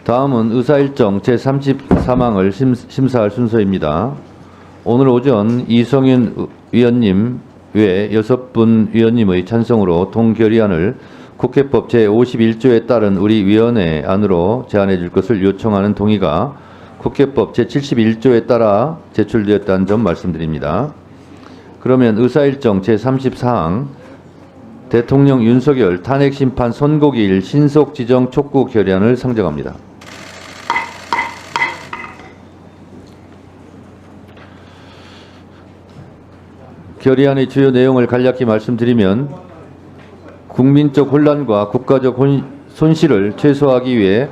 다음은 의사일정 제34항을 심사할 순서입니다. 오늘 오전 이성윤 위원님 외 6분 위원님의 찬성으로 동결의안을 국회법 제51조에 따른 우리 위원회 안으로 제안해 줄 것을 요청하는 동의가 국회법 제71조에 따라 제출되었다는 점 말씀드립니다. 그러면 의사일정 제34항 대통령 윤석열 탄핵심판 선고기일 신속 지정 촉구 결의안을 상정합니다. 결의안의 주요 내용을 간략히 말씀드리면 국민적 혼란과 국가적 손실을 최소화하기 위해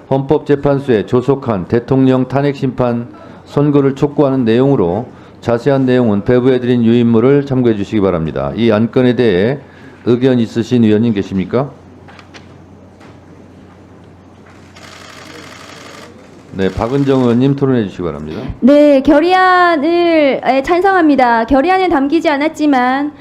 헌법재판소에 조속한 대통령 탄핵심판 선고를 촉구하는 내용으로 자세한 내용은 배부해드린 유인물을 참고해 주시기 바랍니다. 이 안건에 대해 의견 있으신 위원님 계십니까? 네, 박은정 의원님 토론해 주시기 바랍니다. 네, 결의안을 찬성합니다. 결의안에 담기지 않았지만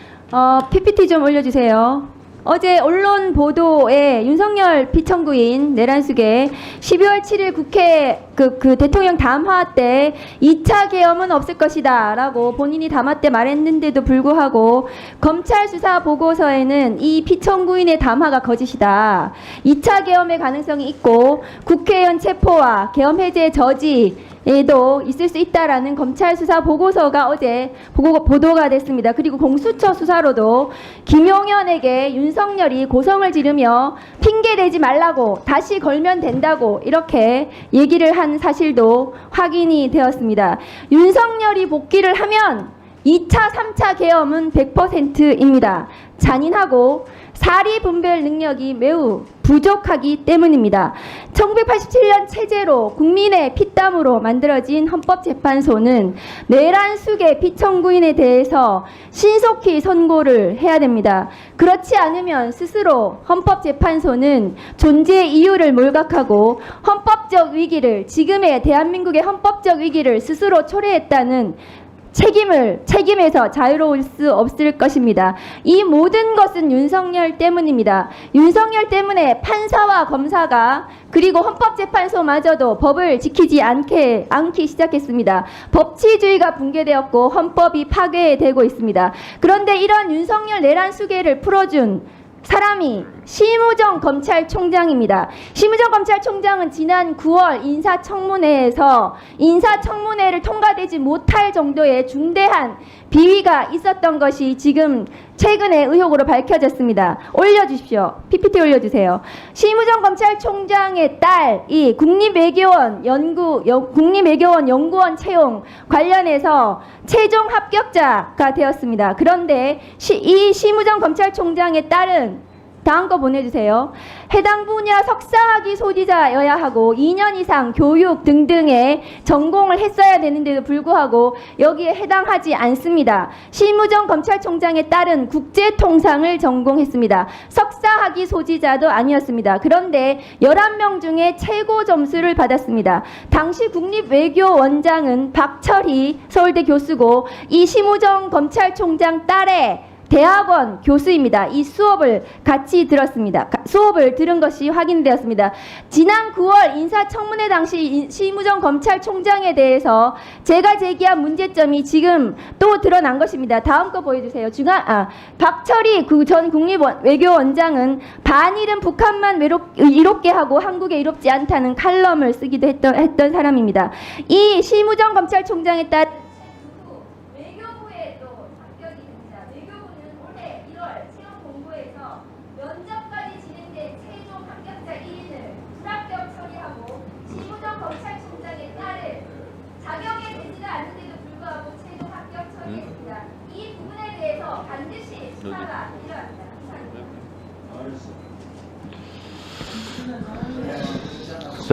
PPT 좀 올려주세요. 어제 언론 보도에 윤석열 피청구인 내란숙의 12월 7일 국회 그 대통령 담화 때 2차 계엄은 없을 것이다 라고 본인이 담화 때 말했는데도 불구하고 검찰 수사 보고서에는 이 피청구인의 담화가 거짓이다. 2차 계엄의 가능성이 있고 국회의원 체포와 계엄 해제 저지에도 있을 수 있다라는 검찰 수사 보고서가 어제 보도가 됐습니다. 그리고 공수처 수사로도 김용현에게 윤석열이 고성을 지르며 핑계대지 말라고 다시 걸면 된다고 이렇게 얘기를 한 사실도 확인이 되었습니다. 윤석열이 복귀를 하면 2차, 3차 계엄은 100%입니다. 잔인하고 사리 분별 능력이 매우 부족하기 때문입니다. 1987년 체제로 국민의 피땀으로 만들어진 헌법재판소는 내란숙의 피청구인에 대해서 신속히 선고를 해야 됩니다. 그렇지 않으면 스스로 헌법재판소는 존재의 이유를 몰각하고 헌법적 위기를, 지금의 대한민국의 헌법적 위기를 스스로 초래했다는 책임에서 자유로울 수 없을 것입니다. 이 모든 것은 윤석열 때문입니다. 윤석열 때문에 판사와 검사가 그리고 헌법재판소마저도 법을 지키지 않기 시작했습니다. 법치주의가 붕괴되었고 헌법이 파괴되고 있습니다. 그런데 이런 윤석열 내란 수계를 풀어준 사람이 심우정 검찰총장입니다. 심우정 검찰총장은 지난 9월 인사청문회에서 인사청문회를 통과되지 못할 정도의 중대한 비위가 있었던 것이 지금 최근에 의혹으로 밝혀졌습니다. 올려주십시오. PPT 올려주세요. 심우정 검찰총장의 딸이 국립외교원 연구원 채용 관련해서 최종 합격자가 되었습니다. 그런데 이 심우정 검찰총장의 딸은 다음 거 보내주세요. 해당 분야 석사학위 소지자여야 하고 2년 이상 교육 등등의 전공을 했어야 되는데도 불구하고 여기에 해당하지 않습니다. 심우정 검찰총장의 딸은 국제통상을 전공했습니다. 석사학위 소지자도 아니었습니다. 그런데 11명 중에 최고 점수를 받았습니다. 당시 국립외교원장은 박철희 서울대 교수고 이 심우정 검찰총장 딸의 대학원 교수입니다. 이 수업을 같이 들었습니다. 수업을 들은 것이 확인되었습니다. 지난 9월 인사청문회 당시 심우정 검찰총장에 대해서 제가 제기한 문제점이 지금 또 드러난 것입니다. 다음 거 보여주세요. 박철희 전 국립외교원장은 반일은 북한만 이롭게 하고 한국에 이롭지 않다는 칼럼을 쓰기도 했던 사람입니다. 이 심우정 검찰총장에 따라 면접까지 진행된 최종 합격자 1인을 불합격 처리하고 심우정 검찰총장의 딸을 자격에 되지도 않는데도 불구하고 최종 합격 처리했습니다. 이 부분에 대해서 반드시 수사가 필요합니다. 자.